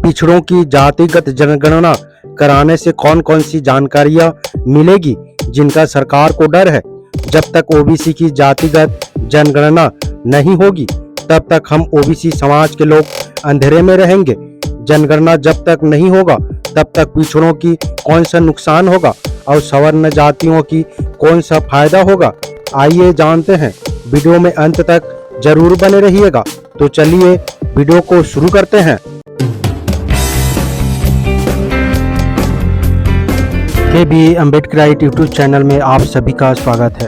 पिछड़ों की जातिगत जनगणना कराने से कौन कौन सी जानकारियां मिलेगी जिनका सरकार को डर है। जब तक ओबीसी की जातिगत जनगणना नहीं होगी तब तक हम ओबीसी समाज के लोग अंधेरे में रहेंगे। जनगणना जब तक नहीं होगा तब तक पिछड़ों की कौन सा नुकसान होगा और सवर्ण जातियों की कौन सा फायदा होगा। आइए जानते हैं, वीडियो में अंत तक जरूर बने रहिएगा। तो चलिए वीडियो को शुरू करते हैं। केबी अम्बेडकराइट यूट्यूब चैनल में आप सभी का स्वागत है।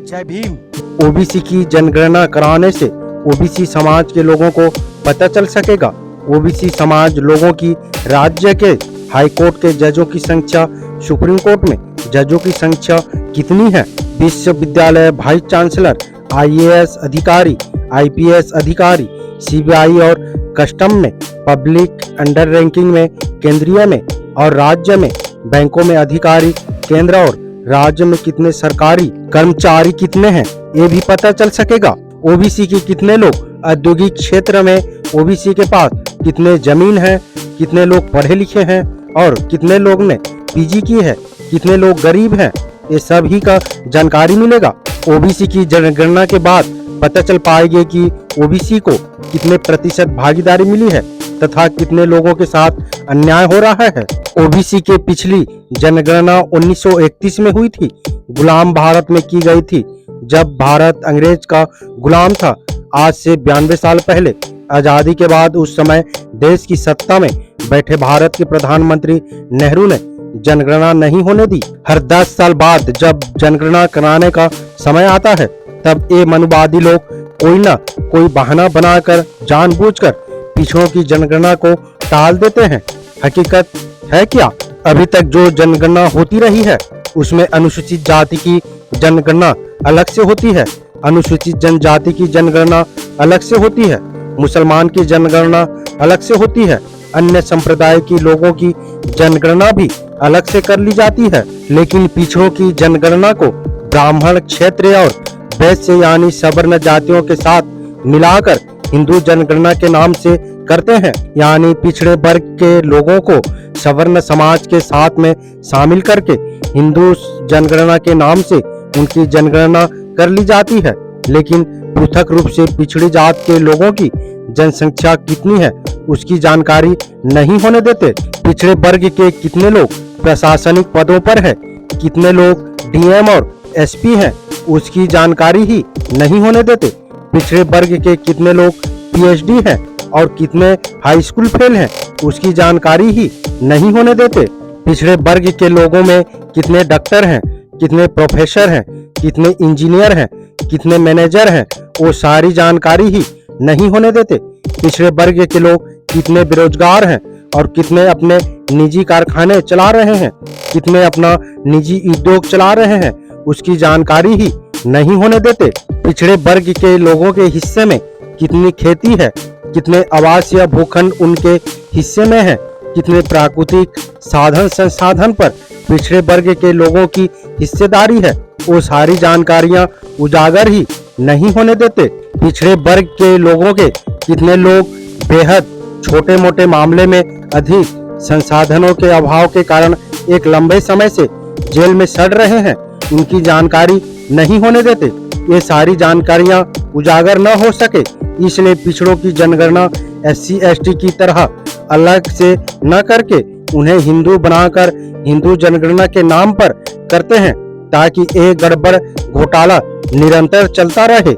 जय भीम। ओबीसी की जनगणना कराने से ओबीसी समाज के लोगों को पता चल सकेगा। ओबीसी समाज लोगों की राज्य के हाई कोर्ट के जजों की संख्या, सुप्रीम कोर्ट में जजों की संख्या कितनी है, विश्वविद्यालय वाइस चांसलर, आईएएस अधिकारी, आईपीएस अधिकारी, सीबीआई और कस्टम में, पब्लिक अंडर रैंकिंग में, केंद्रीय में और राज्य में, बैंकों में अधिकारी, केंद्र और राज्य में कितने सरकारी कर्मचारी कितने हैं, ये भी पता चल सकेगा। ओबीसी के कितने लोग औद्योगिक क्षेत्र में, ओबीसी के पास कितने जमीन है, कितने लोग पढ़े लिखे हैं और कितने लोग ने पीजी की है, कितने लोग गरीब हैं, ये सभी का जानकारी मिलेगा। ओबीसी की जनगणना के बाद पता चल पाएगी कि ओबीसी को कितने प्रतिशत भागीदारी मिली है तथा कितने लोगों के साथ अन्याय हो रहा है। ओबीसी के पिछली जनगणना 1931 में हुई थी। गुलाम भारत में की गई थी, जब भारत अंग्रेज का गुलाम था। आज से 92 साल पहले आजादी के बाद उस समय देश की सत्ता में बैठे भारत के प्रधानमंत्री नेहरू ने जनगणना नहीं होने दी। हर 10 साल बाद जब जनगणना कराने का समय आता है तब ये मनुवादी लोग कोई ना कोई बहाना बनाकर जानबूझकर पिछड़ों की जनगणना को टाल देते हैं। हकीकत है क्या? अभी तक जो जनगणना होती रही है उसमें अनुसूचित जाति की जनगणना अलग से होती है, अनुसूचित जनजाति की जनगणना अलग से होती है, मुसलमान की जनगणना अलग से होती है, अन्य संप्रदाय के लोगों की जनगणना भी अलग से कर ली जाती है। लेकिन पिछड़ों की जनगणना को ब्राह्मण, क्षत्रिय और वैश्य यानी सवर्ण जातियों के साथ मिलाकर हिंदू जनगणना के नाम से करते हैं। यानी पिछड़े वर्ग के लोगों को सवर्ण समाज के साथ में शामिल करके हिंदू जनगणना के नाम से उनकी जनगणना कर ली जाती है। लेकिन पृथक रूप से पिछड़ी जात के लोगों की जनसंख्या कितनी है उसकी जानकारी नहीं होने देते। पिछड़े वर्ग के कितने लोग प्रशासनिक पदों पर है, कितने लोग डीएम और एसपी हैं उसकी जानकारी ही नहीं होने देते। पिछड़े वर्ग के कितने लोग पीएचडी हैं और कितने हाई स्कूल फेल हैं उसकी जानकारी ही नहीं होने देते। पिछड़े वर्ग के लोगों में कितने डॉक्टर हैं, कितने प्रोफेसर हैं, कितने इंजीनियर हैं, कितने मैनेजर हैं वो सारी जानकारी ही नहीं होने देते। पिछड़े वर्ग के लोग कितने बेरोजगार हैं और कितने अपने निजी कारखाने चला रहे हैं, कितने अपना निजी उद्योग चला रहे हैं उसकी जानकारी ही नहीं होने देते। पिछड़े वर्ग के लोगों के हिस्से में कितनी खेती है, कितने आवास या भूखंड उनके हिस्से में है, कितने प्राकृतिक साधन संसाधन पर पिछड़े वर्ग के लोगों की हिस्सेदारी है, वो सारी जानकारियां उजागर ही नहीं होने देते। पिछड़े वर्ग के लोगों के कितने लोग बेहद छोटे मोटे मामले में अधिक संसाधनों के अभाव के कारण एक लंबे समय से जेल में सड़ रहे हैं उनकी जानकारी नहीं होने देते। ये सारी जानकारियां उजागर न हो सके इसलिए पिछड़ों की जनगणना SC ST की तरह अलग से न करके उन्हें हिंदू बनाकर हिंदू जनगणना के नाम पर करते हैं ताकि ये गड़बड़ घोटाला निरंतर चलता रहे।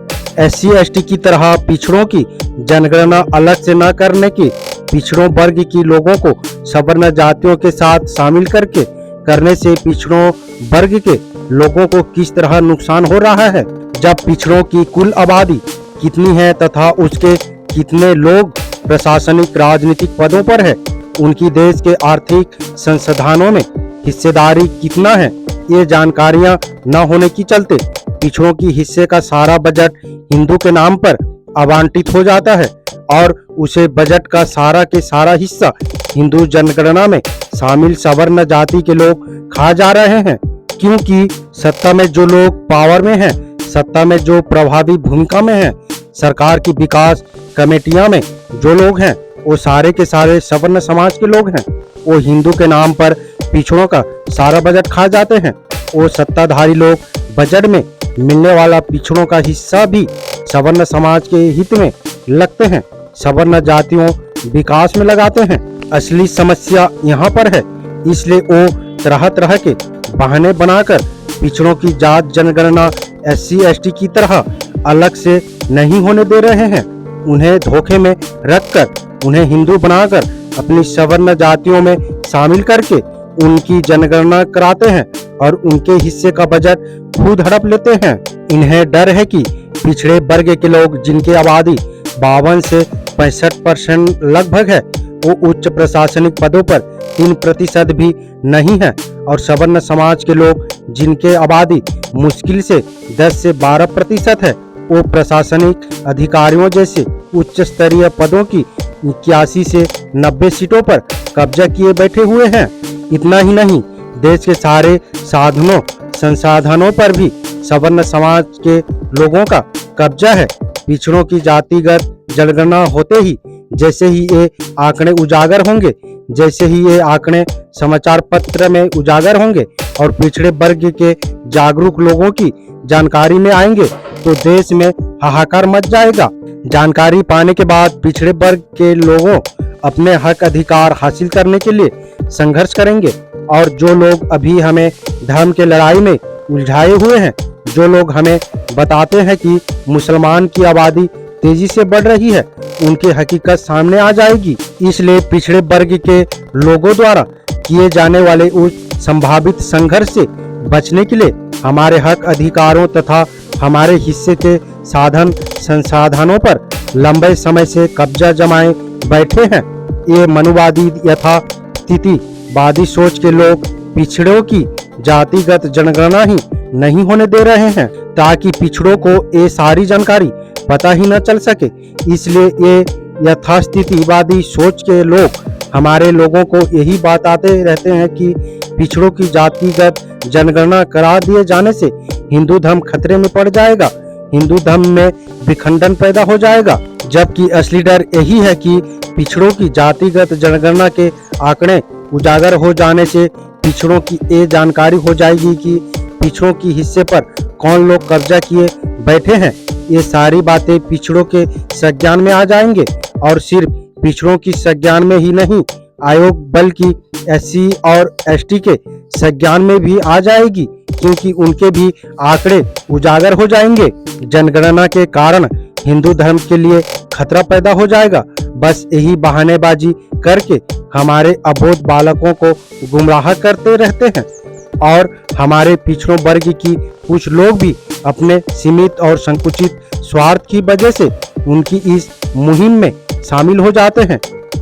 SC ST की तरह पिछड़ों की जनगणना अलग से न करने की पिछड़ों वर्ग की लोगों को सवर्ण जातियों के साथ शामिल करके करने से पिछड़ों वर्ग के लोगों को किस तरह नुकसान हो रहा है। जब पिछड़ों की कुल आबादी कितनी है तथा उसके कितने लोग प्रशासनिक राजनीतिक पदों पर है, उनकी देश के आर्थिक संसाधनों में हिस्सेदारी कितना है, ये जानकारियां न होने की चलते पिछड़ों की हिस्से का सारा बजट हिंदू के नाम पर आवंटित हो जाता है और उसे बजट का सारा के सारा हिस्सा हिंदू जनगणना में शामिल सवर्ण जाति के लोग खा जा रहे हैं। क्योंकि सत्ता में जो लोग पावर में हैं, सत्ता में जो प्रभावी भूमिका में हैं, सरकार की विकास कमेटियां में जो लोग हैं वो सारे के सारे सवर्ण समाज के लोग हैं। वो हिंदू के नाम पर पिछड़ों का सारा बजट खा जाते हैं। वो सत्ताधारी लोग बजट में मिलने वाला पिछड़ों का हिस्सा भी सवर्ण समाज के हित में लगते हैं, सवर्ण जातियों विकास में लगाते हैं। असली समस्या यहाँ पर है, इसलिए वो तरह तरह के बहाने बनाकर पिछड़ों की जात जनगणना SC ST की तरह अलग से नहीं होने दे रहे हैं। उन्हें धोखे में रखकर उन्हें हिंदू बनाकर अपनी सवर्ण जातियों में शामिल करके उनकी जनगणना कराते हैं और उनके हिस्से का बजट खुद हड़प लेते हैं। इन्हें डर है कि पिछड़े वर्ग के लोग, जिनकी आबादी 52 से 65% लगभग है, वो उच्च प्रशासनिक पदों पर 3% भी नहीं है, और सवर्ण समाज के लोग, जिनके आबादी मुश्किल से 10 से 12% है, वो प्रशासनिक अधिकारियों जैसे उच्च स्तरीय पदों की 81 से 90 सीटों पर कब्जा किए बैठे हुए हैं। इतना ही नहीं, देश के सारे साधनों संसाधनों पर भी सवर्ण समाज के लोगों का कब्जा है। पिछड़ों की जातिगत जनगणना होते ही जैसे ही ये आंकड़े उजागर होंगे, जैसे ही ये आंकड़े समाचार पत्र में उजागर होंगे और पिछड़े वर्ग के जागरूक लोगों की जानकारी में आएंगे, तो देश में हाहाकार मच जाएगा। जानकारी पाने के बाद पिछड़े वर्ग के लोगों अपने हक अधिकार हासिल करने के लिए संघर्ष करेंगे। और जो लोग अभी हमें धर्म के लड़ाई में उलझाए हुए हैं, जो लोग हमें बताते हैं कि मुसलमान की आबादी तेजी से बढ़ रही है, उनकी हकीकत सामने आ जाएगी। इसलिए पिछड़े वर्ग के लोगों द्वारा किए जाने वाले उस संभावित संघर्ष से बचने के लिए हमारे हक अधिकारों तथा हमारे हिस्से के साधन संसाधनों पर लंबे समय से कब्जा जमाए बैठे हैं। ये मनुवादी यथास्थितिवादी सोच के लोग पिछड़ों की जातिगत जनगणना ही नहीं होने दे रहे हैं, ताकि पिछड़ों को ये सारी जानकारी पता ही न चल सके। इसलिए ये यथास्थितिवादी सोच के लोग हमारे लोगों को यही बताते रहते हैं कि पिछड़ों की जातिगत जनगणना करा दिए जाने से हिंदू धर्म खतरे में पड़ जाएगा, हिंदू धर्म में विखंडन पैदा हो जाएगा। जबकि असली डर यही है कि पिछड़ों की जातिगत जनगणना के आंकड़े उजागर हो जाने से पिछड़ों की ये जानकारी हो जाएगी कि पिछड़ों की हिस्से पर कौन लोग कब्जा किए बैठे हैं। ये सारी बातें पिछड़ों के संज्ञान में आ जाएंगे, और सिर्फ पिछड़ों की संज्ञान में ही नहीं, आयोग बल्कि SC और ST के संज्ञान में भी आ जाएगी, क्योंकि उनके भी आंकड़े उजागर हो जाएंगे। जनगणना के कारण हिंदू धर्म के लिए खतरा पैदा हो जाएगा। बस यही बहानेबाजी करके हमारे अबोध बालकों को गुमराह करते रहते हैं, और हमारे पिछड़ों वर्ग की कुछ लोग भी अपने सीमित और संकुचित स्वार्थ की वजह से उनकी इस मुहिम में शामिल हो जाते हैं।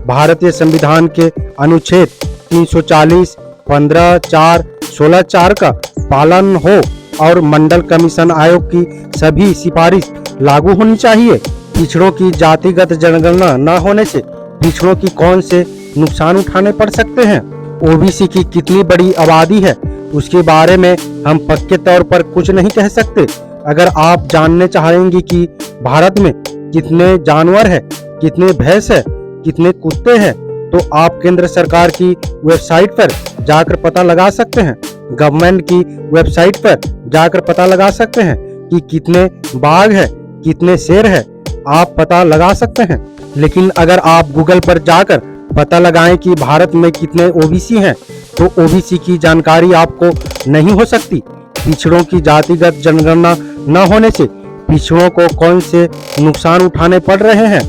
भारतीय संविधान के अनुच्छेद 340, 15, 4, 16, 4 का पालन हो और मंडल कमीशन आयोग की सभी सिफारिश लागू होनी चाहिए। पिछड़ों की जातिगत जनगणना न होने से पिछड़ों की कौन से नुकसान उठाने पड़ सकते हैं। OBC की कितनी बड़ी आबादी है, उसके बारे में हम पक्के तौर पर कुछ नहीं कह सकते। अगर आप जानने चाहेंगे कि भारत में कितने जानवर है, कितने भैंस है, कितने कुत्ते हैं, तो आप केंद्र सरकार की वेबसाइट पर जाकर पता लगा सकते हैं, गवर्नमेंट की वेबसाइट पर जाकर पता लगा सकते हैं कि कितने बाघ है, कितने शेर है, आप पता लगा सकते हैं। लेकिन अगर आप गूगल पर जाकर पता लगाएं कि भारत में कितने OBC हैं, तो OBC की जानकारी आपको नहीं हो सकती। पिछड़ों की जातिगत जनगणना न होने से पिछड़ों को कौन से नुकसान उठाने पड़ रहे हैं,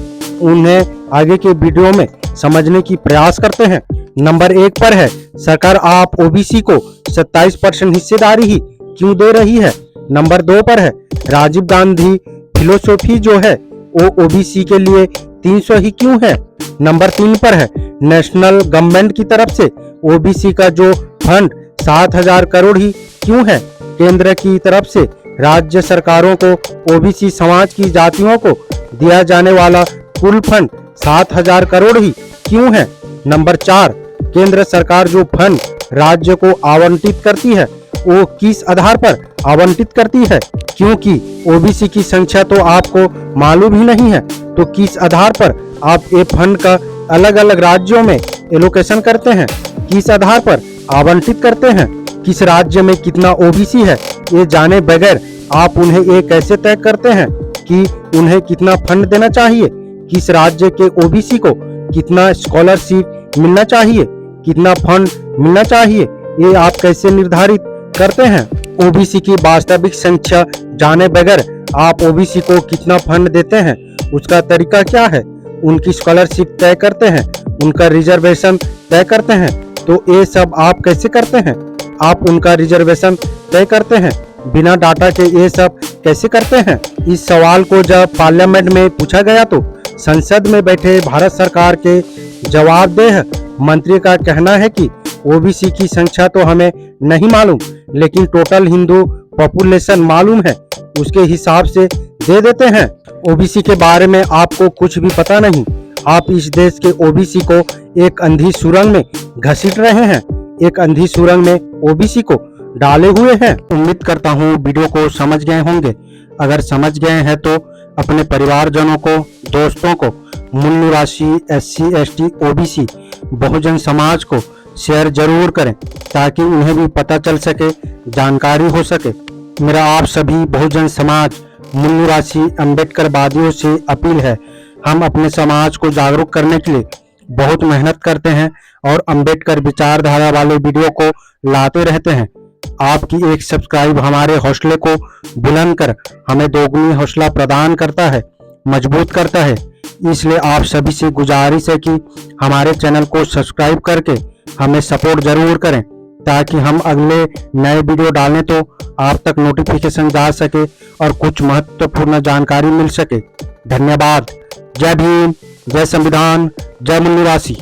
उन्हें आगे के वीडियो में समझने की प्रयास करते हैं। नंबर 1 पर है, सरकार आप OBC को 27% हिस्सेदारी ही क्यों दे रही है। नंबर 2 पर है, राजीव गांधी फिलोसॉफी जो है वो OBC के लिए 300 ही क्यों है। नंबर 3 पर है, नेशनल गवर्नमेंट की तरफ से OBC का जो फंड 7,000 करोड़ ही क्यों है। केंद्र की तरफ से राज्य सरकारों को OBC समाज की जातियों को दिया जाने वाला कुल फंड 7,000 करोड़ ही क्यों है। नंबर 4, केंद्र सरकार जो फंड राज्य को आवंटित करती है वो किस आधार पर आवंटित करती है, क्योंकि OBC की संख्या तो आपको मालूम ही नहीं है, तो किस आधार पर आप ये फंड का अलग अलग राज्यों में एलोकेशन करते हैं, किस आधार पर आवंटित करते हैं, किस राज्य में कितना ओबीसी है, ये जाने बगैर आप उन्हें ये कैसे तय करते हैं कि उन्हें कितना फंड देना चाहिए, किस राज्य के ओबीसी को कितना स्कॉलरशिप मिलना चाहिए, कितना फंड मिलना चाहिए, ये आप कैसे निर्धारित करते हैं। ओबीसी की वास्तविक संख्या जाने बगैर आप ओबीसी को कितना फंड देते हैं, उसका तरीका क्या है, उनकी स्कॉलरशिप तय करते हैं, उनका रिजर्वेशन तय करते हैं, तो ये सब आप कैसे करते हैं। आप उनका रिजर्वेशन तय करते हैं, बिना डाटा के ये सब कैसे करते हैं। इस सवाल को जब पार्लियामेंट में पूछा गया तो संसद में बैठे भारत सरकार के जवाबदेह मंत्री का कहना है कि ओबीसी की संख्या तो हमें नहीं मालूम, लेकिन टोटल हिंदू पॉपुलेशन मालूम है, उसके हिसाब से दे देते हैं। ओबीसी के बारे में आपको कुछ भी पता नहीं, आप इस देश के ओबीसी को एक अंधी सुरंग में घसीट रहे हैं, एक अंधी सुरंग में ओबीसी को डाले हुए हैं। उम्मीद करता हूँ वीडियो को समझ गए होंगे। अगर समझ गए हैं तो अपने परिवारजनों को, दोस्तों को मूल निवासी SC ST OBC Bahujan Samaj को शेयर जरूर करें, ताकि उन्हें भी पता चल सके, जानकारी हो सके। मेरा आप सभी बहुजन समाज मूल निवासी अम्बेडकरवादियों से अपील है, हम अपने समाज को जागरूक करने के लिए बहुत मेहनत करते हैं और अम्बेडकर विचारधारा वाले वीडियो को लाते रहते हैं। आपकी एक सब्सक्राइब हमारे हौसले को बुलंद कर हमें दोगुनी हौसला प्रदान करता है, मजबूत करता है। इसलिए आप सभी से गुजारिश है कि हमारे चैनल को सब्सक्राइब करके हमें सपोर्ट जरूर करें, ताकि हम अगले नए वीडियो डालें तो आप तक नोटिफिकेशन जा सके और कुछ महत्वपूर्ण जानकारी मिल सके। धन्यवाद। जय भीम, जय संविधान, जय मूल निवासी।